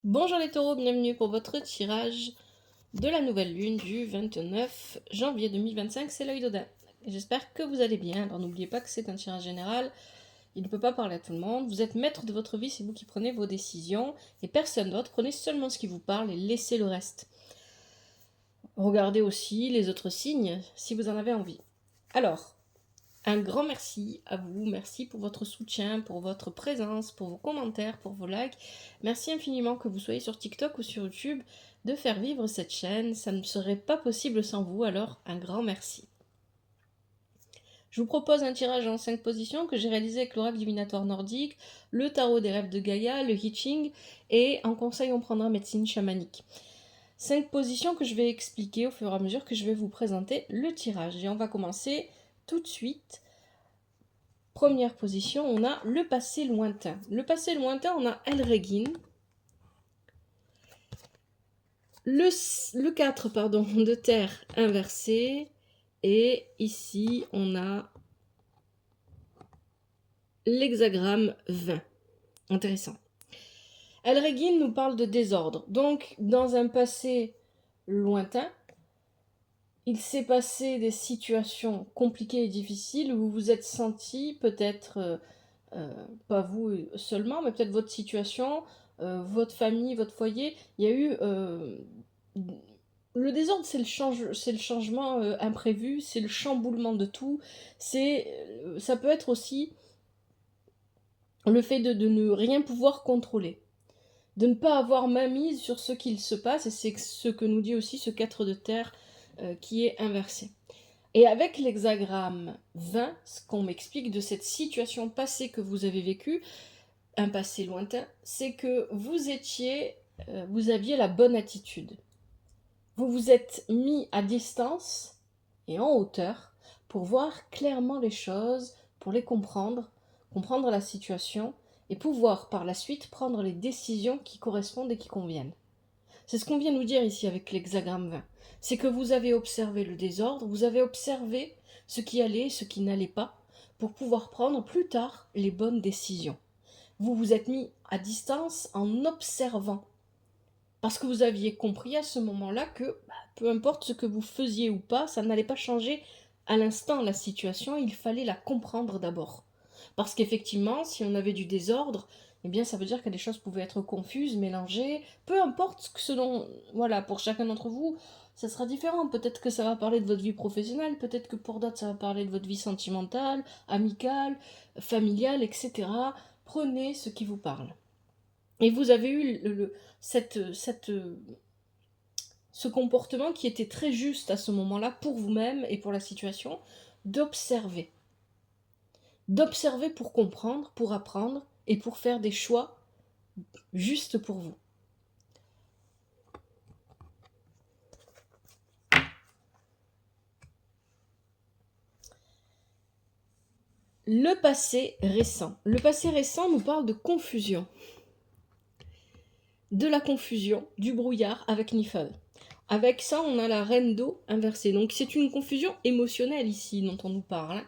Bonjour les taureaux, bienvenue pour votre tirage de la nouvelle lune du 29 janvier 2025, c'est l'œil d'Odin. J'espère que vous allez bien. Alors n'oubliez pas que c'est un tirage général, il ne peut pas parler à tout le monde. Vous êtes maître de votre vie, c'est vous qui prenez vos décisions et personne d'autre. Prenez seulement ce qui vous parle et laissez le reste. Regardez aussi les autres signes si vous en avez envie. Alors, un grand merci à vous, merci pour votre soutien, pour votre présence, pour vos commentaires, pour vos likes. Merci infiniment que vous soyez sur TikTok ou sur YouTube de faire vivre cette chaîne. Ça ne serait pas possible sans vous, alors un grand merci. Je vous propose un tirage en 5 positions que j'ai réalisé avec l'oracle divinatoire nordique, le tarot des rêves de Gaïa, le Hitching et en conseil on prendra médecine chamanique. 5 positions que je vais expliquer au fur et à mesure que je vais vous présenter le tirage. Et on va commencer tout de suite. Première position, on a le passé lointain. Le passé lointain, on a El Regin. Le 4 de terre inversé. Et ici, on a l'hexagramme 20. Intéressant. El Regin nous parle de désordre. Donc, dans un passé lointain, il s'est passé des situations compliquées et difficiles où vous vous êtes senti peut-être, pas vous seulement, mais peut-être votre situation, votre famille, votre foyer, il y a eu... le désordre, c'est le changement imprévu, c'est le chamboulement de tout, ça peut être aussi le fait de ne rien pouvoir contrôler, de ne pas avoir main mise sur ce qu'il se passe, et c'est ce que nous dit aussi ce 4 de terre qui est inversé. Et avec l'hexagramme 20, ce qu'on m'explique de cette situation passée que vous avez vécue, un passé lointain, c'est que vous aviez la bonne attitude. Vous vous êtes mis à distance et en hauteur pour voir clairement les choses, pour les comprendre la situation et pouvoir par la suite prendre les décisions qui correspondent et qui conviennent. C'est ce qu'on vient nous dire ici avec l'hexagramme 20. C'est que vous avez observé le désordre, vous avez observé ce qui allait, ce qui n'allait pas, pour pouvoir prendre plus tard les bonnes décisions. Vous vous êtes mis à distance en observant. Parce que vous aviez compris à ce moment-là que peu importe ce que vous faisiez ou pas, ça n'allait pas changer à l'instant la situation, il fallait la comprendre d'abord. Parce qu'effectivement, si on avait du désordre, eh bien ça veut dire que les choses pouvaient être confuses, mélangées, peu importe ce dont, voilà, pour chacun d'entre vous, ça sera différent. Peut-être que ça va parler de votre vie professionnelle, peut-être que pour d'autres ça va parler de votre vie sentimentale, amicale, familiale, etc. Prenez ce qui vous parle. Et vous avez eu ce comportement qui était très juste à ce moment-là pour vous-même et pour la situation, d'observer. D'observer pour comprendre, pour apprendre et pour faire des choix justes pour vous. Le passé récent. Le passé récent nous parle de confusion. De la confusion, du brouillard avec Nifal. Avec ça, on a la reine d'eau inversée. Donc c'est une confusion émotionnelle ici dont on nous parle.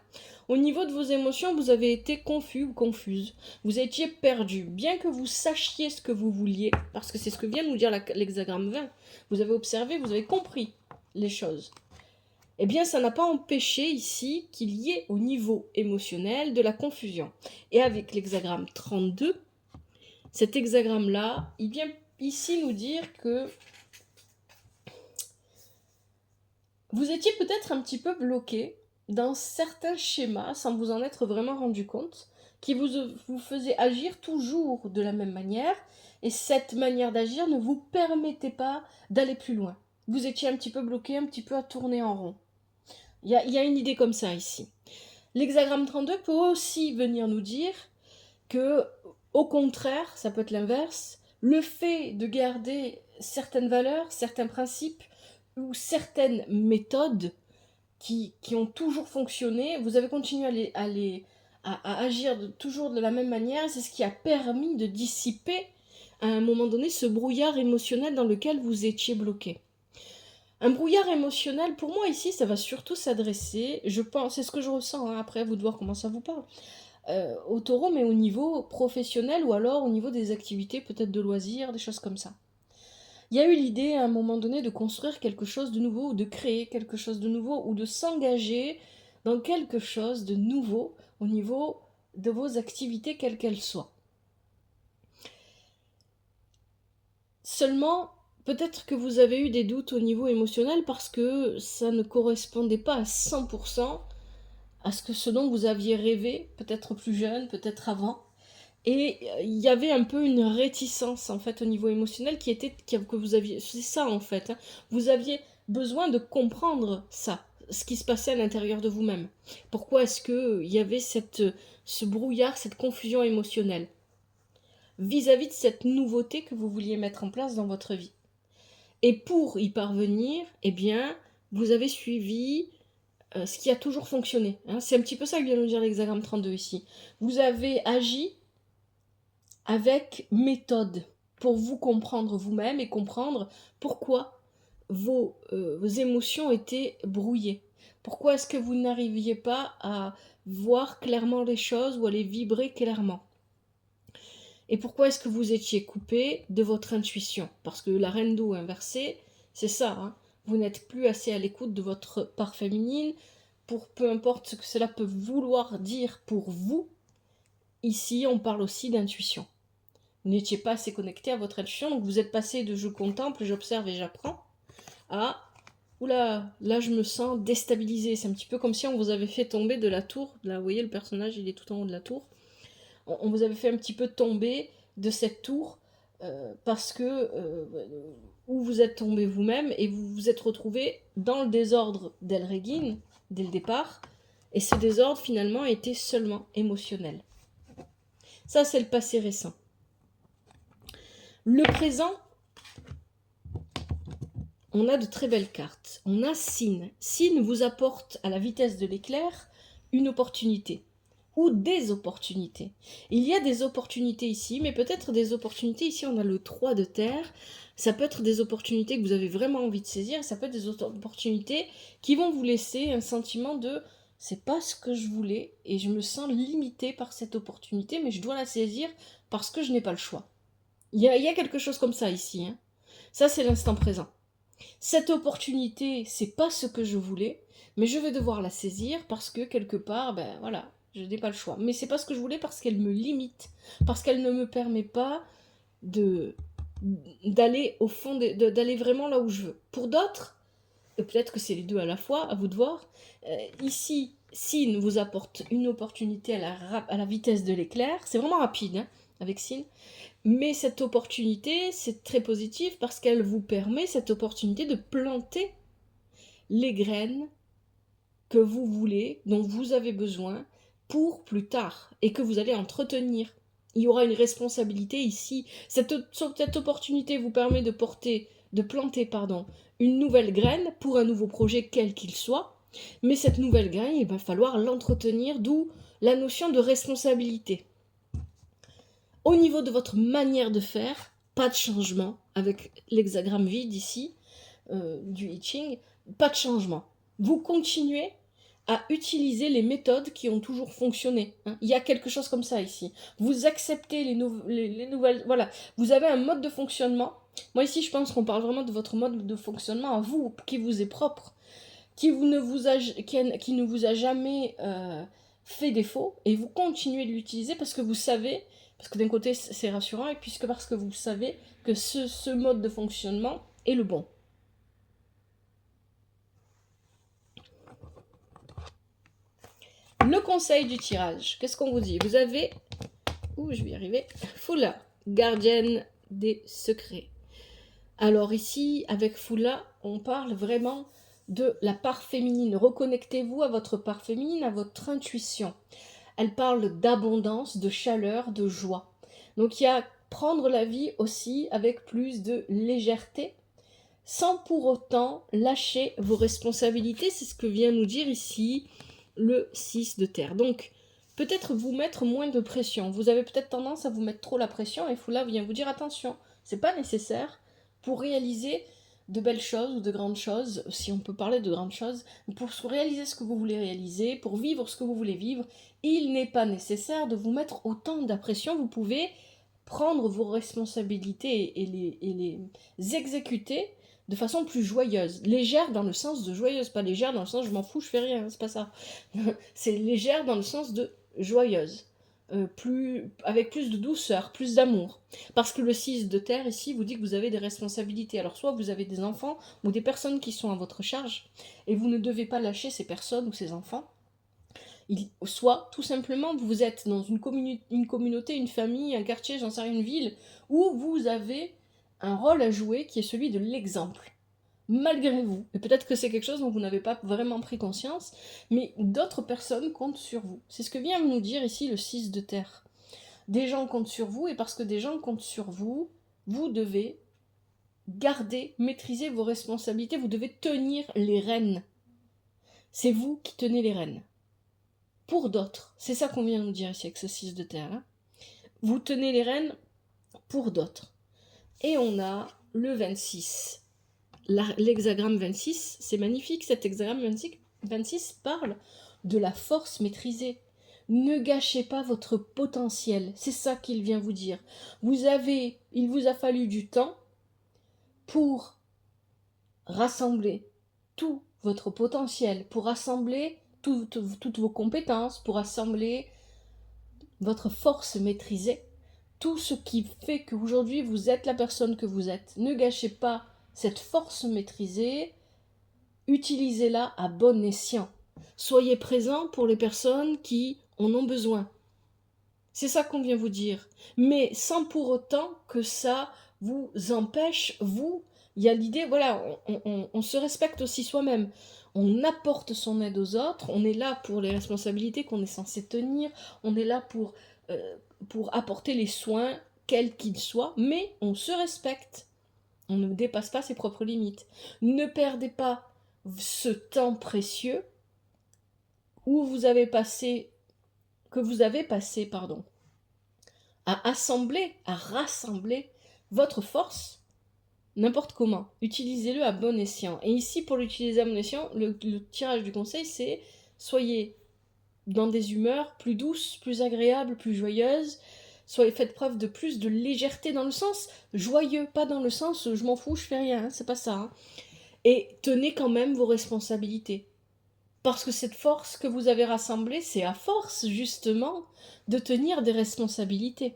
Au niveau de vos émotions, vous avez été confus ou confuse. Vous étiez perdu. Bien que vous sachiez ce que vous vouliez, parce que c'est ce que vient nous dire l'hexagramme 20, vous avez observé, vous avez compris les choses. Eh bien, ça n'a pas empêché ici qu'il y ait au niveau émotionnel de la confusion. Et avec l'hexagramme 32, cet hexagramme-là, il vient ici nous dire que vous étiez peut-être un petit peu bloqué dans certains schémas, sans vous en être vraiment rendu compte, qui vous faisaient agir toujours de la même manière, et cette manière d'agir ne vous permettait pas d'aller plus loin. Vous étiez un petit peu bloqué, un petit peu à tourner en rond. Il y a une idée comme ça ici. L'hexagramme 32 peut aussi venir nous dire que, au contraire, ça peut être l'inverse, le fait de garder certaines valeurs, certains principes ou certaines méthodes qui ont toujours fonctionné, vous avez continué à agir toujours de la même manière, et c'est ce qui a permis de dissiper à un moment donné ce brouillard émotionnel dans lequel vous étiez bloqué. Un brouillard émotionnel, pour moi ici, ça va surtout s'adresser, je pense, c'est ce que je ressens, après à vous de voir comment ça vous parle, au taureau, mais au niveau professionnel ou alors au niveau des activités, peut-être de loisirs, des choses comme ça. Il y a eu l'idée à un moment donné de construire quelque chose de nouveau, ou de créer quelque chose de nouveau, ou de s'engager dans quelque chose de nouveau au niveau de vos activités, quelles qu'elles soient. Seulement, peut-être que vous avez eu des doutes au niveau émotionnel parce que ça ne correspondait pas à 100% à ce dont vous aviez rêvé, peut-être plus jeune, peut-être avant. Et il y avait un peu une réticence en fait au niveau émotionnel que vous aviez, c'est ça en fait, hein. Vous aviez besoin de comprendre ça, ce qui se passait à l'intérieur de vous-même. Pourquoi est-ce que il y avait ce brouillard, cette confusion émotionnelle vis-à-vis de cette nouveauté que vous vouliez mettre en place dans votre vie. Et pour y parvenir, eh bien, vous avez suivi ce qui a toujours fonctionné, hein. C'est un petit peu ça que vient nous dire l'hexagramme 32 ici. Vous avez agi avec méthode pour vous comprendre vous-même et comprendre pourquoi vos émotions étaient brouillées. Pourquoi est-ce que vous n'arriviez pas à voir clairement les choses ou à les vibrer clairement? Et pourquoi est-ce que vous étiez coupé de votre intuition? Parce que la reine d'eau inversée, c'est ça, hein. Vous n'êtes plus assez à l'écoute de votre part féminine, pour peu importe ce que cela peut vouloir dire pour vous. Ici, on parle aussi d'intuition. Vous n'étiez pas assez connecté à votre intuition, donc vous êtes passé de je contemple, j'observe et j'apprends à oula, là je me sens déstabilisé. C'est un petit peu comme si on vous avait fait tomber de la tour. Là, vous voyez, le personnage, il est tout en haut de la tour. On vous avait fait un petit peu tomber de cette tour parce que où vous êtes tombé vous-même et vous vous êtes retrouvé dans le désordre d'Elregin dès le départ. Et ce désordre finalement était seulement émotionnel. Ça, c'est le passé récent. Le présent, on a de très belles cartes. On a Sin. Sin vous apporte à la vitesse de l'éclair une opportunité ou des opportunités. Il y a des opportunités ici, mais peut-être des opportunités ici, on a le 3 de terre. Ça peut être des opportunités que vous avez vraiment envie de saisir, ça peut être des opportunités qui vont vous laisser un sentiment de c'est pas ce que je voulais et je me sens limité par cette opportunité, mais je dois la saisir parce que je n'ai pas le choix. Il y a quelque chose comme ça ici, hein. Ça, c'est l'instant présent. Cette opportunité, c'est pas ce que je voulais, mais je vais devoir la saisir parce que quelque part, ben voilà, je n'ai pas le choix. Mais c'est pas ce que je voulais parce qu'elle me limite, parce qu'elle ne me permet pas de d'aller au fond, d'aller vraiment là où je veux. Pour d'autres, et peut-être que c'est les deux à la fois, à vous de voir, ici, Sin vous apporte une opportunité à la vitesse de l'éclair, c'est vraiment rapide hein, avec Sin, mais cette opportunité, c'est très positif parce qu'elle vous permet, cette opportunité, de planter les graines que vous voulez, dont vous avez besoin pour plus tard et que vous allez entretenir. Il y aura une responsabilité ici. Cette opportunité vous permet de planter, une nouvelle graine pour un nouveau projet quel qu'il soit. Mais cette nouvelle graine, il va falloir l'entretenir, d'où la notion de responsabilité. Au niveau de votre manière de faire, pas de changement avec l'hexagramme vide ici, du I Ching, pas de changement. Vous continuez à utiliser les méthodes qui ont toujours fonctionné, hein. Il y a quelque chose comme ça ici. Vous acceptez les nouvelles... Voilà, vous avez un mode de fonctionnement. Moi ici, je pense qu'on parle vraiment de votre mode de fonctionnement à vous, qui vous est propre, qui ne vous a jamais fait défaut, et vous continuez de l'utiliser parce que vous savez, parce que d'un côté c'est rassurant, et puisque parce que vous savez que ce mode de fonctionnement est le bon. Le conseil du tirage, qu'est-ce qu'on vous dit? Vous avez, je vais y arriver, Fula, gardienne des secrets. Alors ici, avec Fula, on parle vraiment de la part féminine. Reconnectez-vous à votre part féminine, à votre intuition. Elle parle d'abondance, de chaleur, de joie. Donc il y a prendre la vie aussi avec plus de légèreté, sans pour autant lâcher vos responsabilités. C'est ce que vient nous dire ici le 6 de terre. Donc, peut-être vous mettre moins de pression. Vous avez peut-être tendance à vous mettre trop la pression et Fula vient vous dire attention, c'est pas nécessaire pour réaliser de belles choses ou de grandes choses, si on peut parler de grandes choses, pour réaliser ce que vous voulez réaliser, pour vivre ce que vous voulez vivre, il n'est pas nécessaire de vous mettre autant de pression. Vous pouvez prendre vos responsabilités et les exécuter de façon plus joyeuse. Légère dans le sens de joyeuse, pas légère dans le sens je m'en fous, je fais rien, c'est pas ça. C'est légère dans le sens de joyeuse. Avec plus de douceur, plus d'amour. Parce que le 6 de terre ici vous dit que vous avez des responsabilités. Alors soit vous avez des enfants ou des personnes qui sont à votre charge et vous ne devez pas lâcher ces personnes ou ces enfants. Soit tout simplement vous êtes dans une communauté, une famille, un quartier, j'en sais rien, une ville, où vous avez un rôle à jouer qui est celui de l'exemple. Malgré vous. Et peut-être que c'est quelque chose dont vous n'avez pas vraiment pris conscience, mais d'autres personnes comptent sur vous. C'est ce que vient nous dire ici le 6 de terre. Des gens comptent sur vous, et parce que des gens comptent sur vous, vous devez garder, maîtriser vos responsabilités, vous devez tenir les rênes. C'est vous qui tenez les rênes. Pour d'autres. C'est ça qu'on vient nous dire ici avec ce 6 de terre. Hein. Vous tenez les rênes pour d'autres. Et on a le 26. L'hexagramme 26, c'est magnifique, cet hexagramme 26 parle de la force maîtrisée. Ne gâchez pas votre potentiel, c'est ça qu'il vient vous dire. Il vous a fallu du temps pour rassembler tout votre potentiel, pour rassembler toutes vos compétences, pour rassembler votre force maîtrisée, tout ce qui fait qu'aujourd'hui vous êtes la personne que vous êtes. Ne gâchez pas cette force maîtrisée, utilisez-la à bon escient. Soyez présent pour les personnes qui en ont besoin. C'est ça qu'on vient vous dire. Mais sans pour autant que ça vous empêche, il y a l'idée, voilà, on se respecte aussi soi-même. On apporte son aide aux autres, on est là pour les responsabilités qu'on est censé tenir, on est là pour apporter les soins, quels qu'ils soient, mais on se respecte. On ne dépasse pas ses propres limites. Ne perdez pas ce temps précieux que vous avez passé, à assembler, à rassembler votre force, n'importe comment. Utilisez-le à bon escient. Et ici, pour l'utiliser à bon escient, le tirage du conseil, c'est soyez dans des humeurs plus douces, plus agréables, plus joyeuses. Faites preuve de plus de légèreté dans le sens joyeux, pas dans le sens je m'en fous, je fais rien, c'est pas ça. Hein. Et tenez quand même vos responsabilités. Parce que cette force que vous avez rassemblée, c'est à force justement de tenir des responsabilités.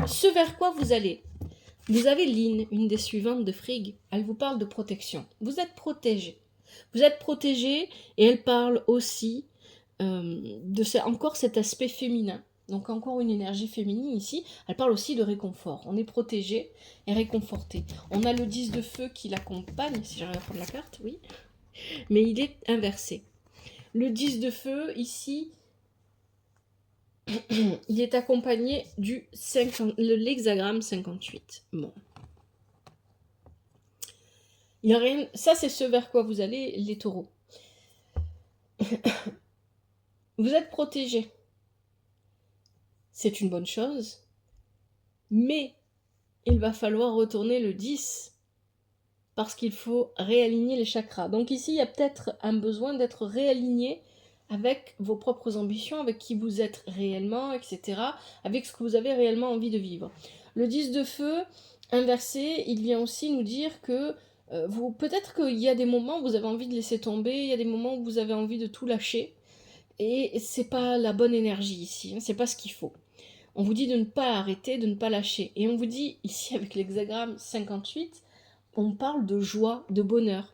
Ce vers quoi vous allez. Vous avez Lynn, une des suivantes de Frigg, elle vous parle de protection. Vous êtes protégé. Vous êtes protégé et elle parle aussi encore cet aspect féminin. Donc encore une énergie féminine ici. Elle parle aussi de réconfort. On est protégé et réconforté. On a le 10 de feu qui l'accompagne, si j'arrive à prendre la carte, oui. Mais il est inversé. Le 10 de feu, ici, il est accompagné du l'hexagramme 58. Bon. Il y a rien... Ça, c'est ce vers quoi vous allez, les taureaux. Vous êtes protégés. C'est une bonne chose. Mais il va falloir retourner le 10 parce qu'il faut réaligner les chakras. Donc ici, il y a peut-être un besoin d'être réaligné avec vos propres ambitions, avec qui vous êtes réellement, etc., avec ce que vous avez réellement envie de vivre. Le 10 de feu, inversé, il vient aussi nous dire que peut-être qu'il y a des moments où vous avez envie de laisser tomber, il y a des moments où vous avez envie de tout lâcher, et c'est pas la bonne énergie ici, hein, c'est pas ce qu'il faut. On vous dit de ne pas arrêter, de ne pas lâcher. Et on vous dit, ici avec l'hexagramme 58, on parle de joie, de bonheur.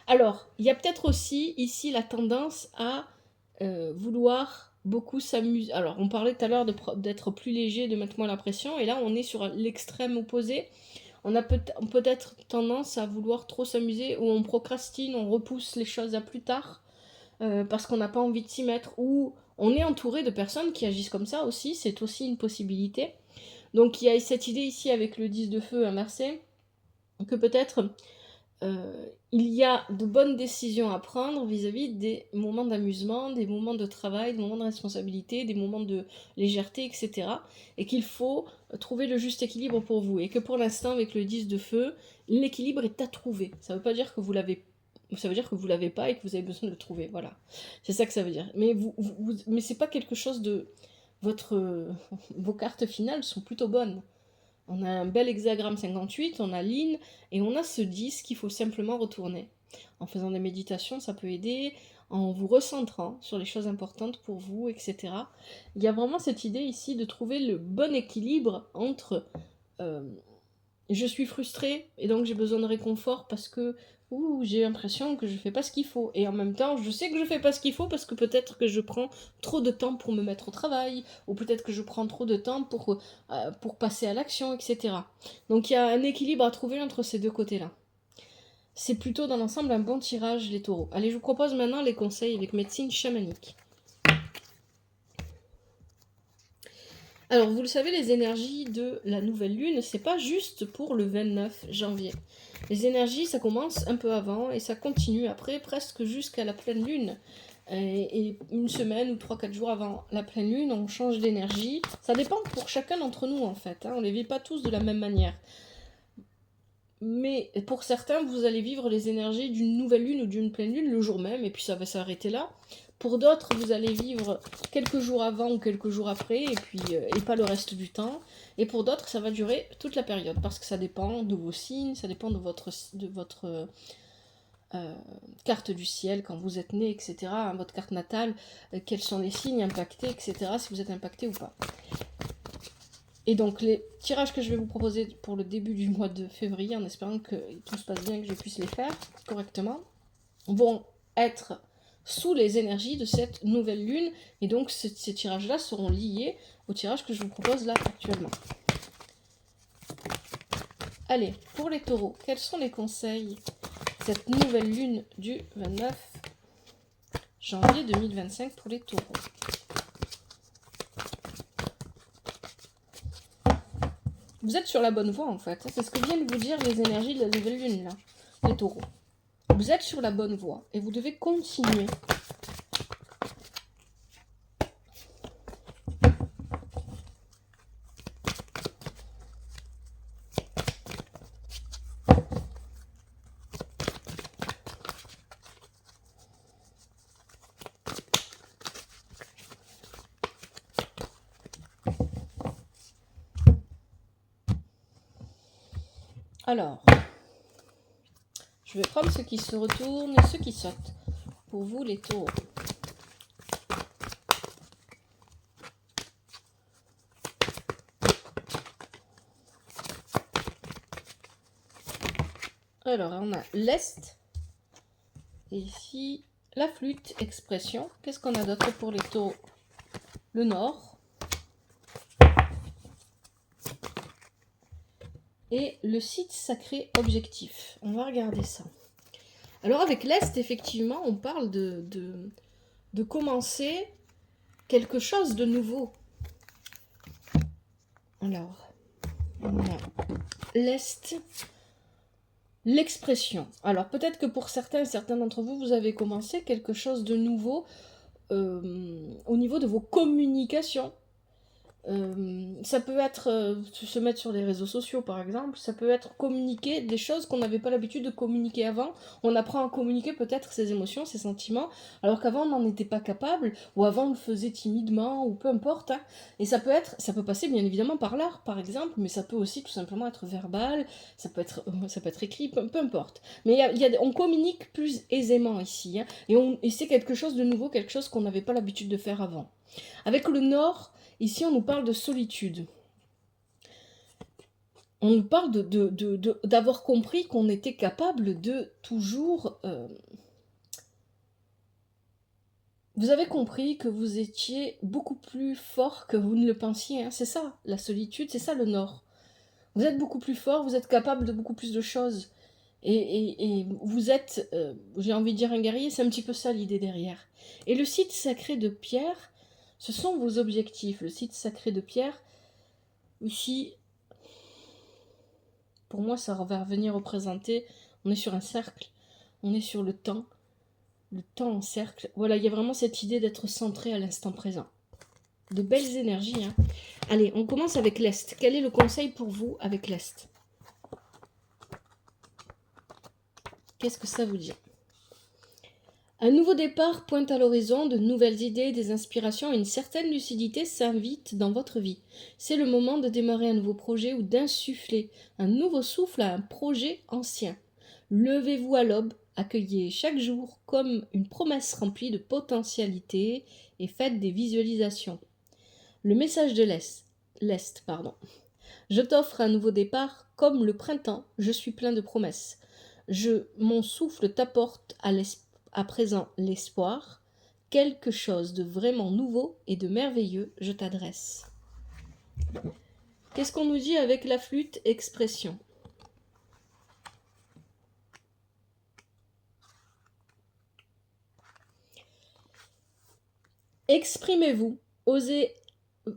Alors, il y a peut-être aussi ici la tendance à vouloir beaucoup s'amuser. Alors, on parlait tout à l'heure d'être plus léger, de mettre moins la pression, et là, on est sur l'extrême opposé. On a peut-être tendance à vouloir trop s'amuser, ou on procrastine, on repousse les choses à plus tard, parce qu'on n'a pas envie de s'y mettre, ou on est entouré de personnes qui agissent comme ça aussi, c'est aussi une possibilité. Donc il y a cette idée ici avec le 10 de feu inversé, que peut-être il y a de bonnes décisions à prendre vis-à-vis des moments d'amusement, des moments de travail, des moments de responsabilité, des moments de légèreté, etc. Et qu'il faut trouver le juste équilibre pour vous. Et que pour l'instant, avec le 10 de feu, l'équilibre est à trouver. Ça ne veut pas dire que vous l'avez, ça veut dire que vous l'avez pas et que vous avez besoin de le trouver. Voilà, c'est ça que ça veut dire. Mais mais c'est pas quelque chose de vos cartes finales sont plutôt bonnes. On a un bel hexagramme 58, on a l'in, et on a ce 10 qu'il faut simplement retourner. En faisant des méditations, ça peut aider, en vous recentrant sur les choses importantes pour vous, etc. Il y a vraiment cette idée ici de trouver le bon équilibre entre je suis frustrée et donc j'ai besoin de réconfort parce que j'ai l'impression que je fais pas ce qu'il faut. Et en même temps, je sais que je fais pas ce qu'il faut parce que peut-être que je prends trop de temps pour me mettre au travail, ou peut-être que je prends trop de temps pour passer à l'action, etc. Donc il y a un équilibre à trouver entre ces deux côtés-là. C'est plutôt dans l'ensemble un bon tirage, les taureaux. Allez, je vous propose maintenant les conseils avec médecine chamanique. Alors, vous le savez, les énergies de la nouvelle lune, c'est pas juste pour le 29 janvier. Les énergies, ça commence un peu avant et ça continue après, presque jusqu'à la pleine lune. Et une semaine ou 3-4 jours avant la pleine lune, on change d'énergie. Ça dépend pour chacun d'entre nous, en fait. On ne les vit pas tous de la même manière. Mais pour certains, vous allez vivre les énergies d'une nouvelle lune ou d'une pleine lune le jour même, et puis ça va s'arrêter là. Pour d'autres, vous allez vivre quelques jours avant ou quelques jours après, et pas le reste du temps. Et pour d'autres, ça va durer toute la période, parce que ça dépend de vos signes, ça dépend de votre carte du ciel, quand vous êtes né, etc., votre carte natale, quels sont les signes impactés, etc., si vous êtes impacté ou pas. Et donc les tirages que je vais vous proposer pour le début du mois de février, en espérant que tout se passe bien, que je puisse les faire correctement, vont être sous les énergies de cette nouvelle lune. Et donc ces tirages-là seront liés aux tirages que je vous propose là actuellement. Allez, pour les taureaux, quels sont les conseils de cette nouvelle lune du 29 janvier 2025 pour les taureaux? Vous êtes sur la bonne voie en fait. C'est ce que viennent vous dire les énergies de la nouvelle lune là, les taureaux. Vous êtes sur la bonne voie et vous devez continuer. Alors, je vais prendre ceux qui se retournent et ceux qui sautent. Pour vous, les taureaux. Alors, on a l'Est. Et ici, la flûte, expression. Qu'est-ce qu'on a d'autre pour les taureaux? Le Nord. Et le site sacré objectif. On va regarder ça. Alors avec l'Est, effectivement, on parle de commencer quelque chose de nouveau. Alors, on a l'Est, l'expression. Alors peut-être que pour certains d'entre vous, vous avez commencé quelque chose de nouveau au niveau de vos communications. Ça peut être se mettre sur les réseaux sociaux par exemple, ça peut être communiquer des choses qu'on n'avait pas l'habitude de communiquer avant. On apprend à communiquer peut-être ses émotions, ses sentiments, alors qu'avant on n'en était pas capable, ou avant on le faisait timidement, ou peu importe. Hein. Et ça peut passer bien évidemment par l'art par exemple, mais ça peut aussi tout simplement être verbal, ça peut être écrit, peu importe. Mais on communique plus aisément ici, hein, et c'est quelque chose de nouveau, quelque chose qu'on n'avait pas l'habitude de faire avant. Avec le Nord, ici, on nous parle de solitude. On nous parle d'avoir compris qu'on était capable de toujours... Vous avez compris que vous étiez beaucoup plus fort que vous ne le pensiez. Hein. C'est ça, la solitude, c'est ça le Nord. Vous êtes beaucoup plus fort, vous êtes capable de beaucoup plus de choses. Et vous êtes, j'ai envie de dire un guerrier, c'est un petit peu ça l'idée derrière. Et le site sacré de Pierre, ce sont vos objectifs. Le site sacré de Pierre, ici, pour moi, ça va venir représenter On est sur un cercle, on est sur le temps en cercle. Voilà, il y a vraiment cette idée d'être centré à l'instant présent. De belles énergies, hein. Allez, on commence avec l'Est. Quel est le conseil pour vous avec l'Est? Qu'est-ce que ça vous dit? Un nouveau départ pointe à l'horizon, de nouvelles idées, des inspirations et une certaine lucidité s'invitent dans votre vie. C'est le moment de démarrer un nouveau projet ou d'insuffler un nouveau souffle à un projet ancien. Levez-vous à l'aube, accueillez chaque jour comme une promesse remplie de potentialités et faites des visualisations. Le message de l'Est. Je t'offre un nouveau départ, comme le printemps, je suis plein de promesses. Mon souffle t'apporte à présent l'espoir. Quelque chose de vraiment nouveau et de merveilleux, je t'adresse. Qu'est-ce qu'on nous dit avec la flûte expression? Exprimez-vous,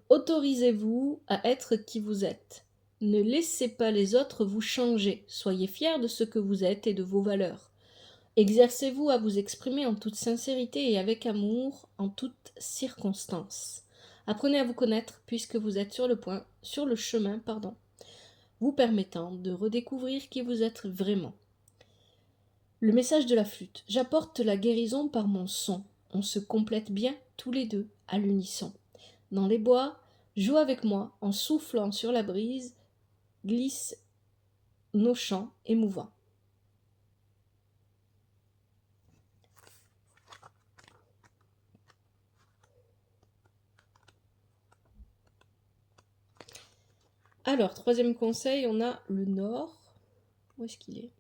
autorisez-vous à être qui vous êtes. Ne laissez pas les autres vous changer. Soyez fiers de ce que vous êtes et de vos valeurs. Exercez-vous à vous exprimer en toute sincérité et avec amour en toutes circonstances. Apprenez à vous connaître puisque vous êtes sur le chemin, vous permettant de redécouvrir qui vous êtes vraiment. Le message de la flûte. J'apporte la guérison par mon son. On se complète bien tous les deux à l'unisson. Dans les bois, joue avec moi en soufflant sur la brise, glisse nos chants émouvants. Alors, troisième conseil, on a le nord. Où est-ce qu'il est?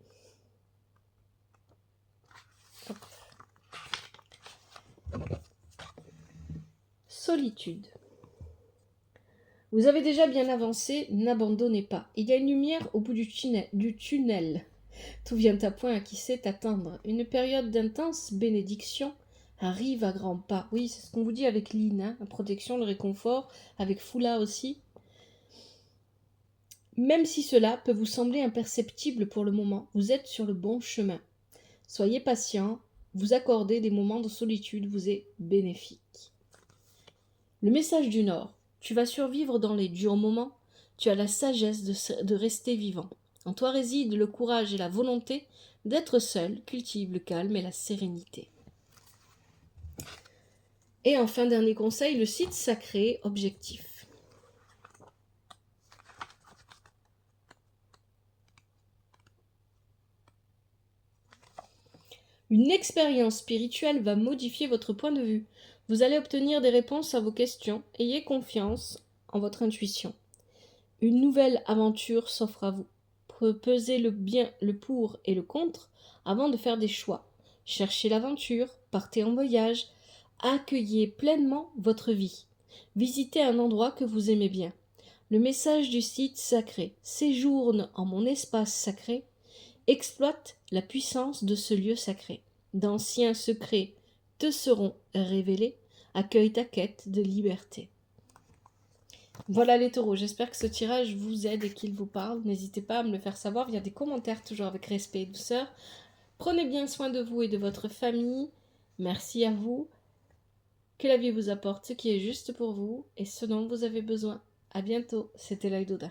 Hop. Solitude. Vous avez déjà bien avancé, n'abandonnez pas. Il y a une lumière au bout du tunnel. Tout vient à point à qui sait t'attendre. Une période d'intense bénédiction arrive à grands pas. Oui, c'est ce qu'on vous dit avec Lynn, hein, la protection, le réconfort, avec Foula aussi. Même si cela peut vous sembler imperceptible pour le moment, vous êtes sur le bon chemin. Soyez patient, vous accorder des moments de solitude vous est bénéfique. Le message du Nord. Tu vas survivre dans les durs moments, tu as la sagesse de rester vivant. En toi réside le courage et la volonté d'être seul, cultive le calme et la sérénité. Et enfin, dernier conseil, le site sacré objectif. Une expérience spirituelle va modifier votre point de vue. Vous allez obtenir des réponses à vos questions. Ayez confiance en votre intuition. Une nouvelle aventure s'offre à vous. Pesez le bien, le pour et le contre avant de faire des choix. Cherchez l'aventure, partez en voyage, accueillez pleinement votre vie. Visitez un endroit que vous aimez bien. Le message du site sacré. Séjourne en mon espace sacré. Exploite la puissance de ce lieu sacré. D'anciens secrets te seront révélés. Accueille ta quête de liberté. Voilà les taureaux, j'espère que ce tirage vous aide et qu'il vous parle. N'hésitez pas à me le faire savoir via des commentaires, toujours avec respect et douceur. Prenez bien soin de vous et de votre famille. Merci à vous. Que la vie vous apporte ce qui est juste pour vous et ce dont vous avez besoin. À bientôt, c'était l'œil d'Oda.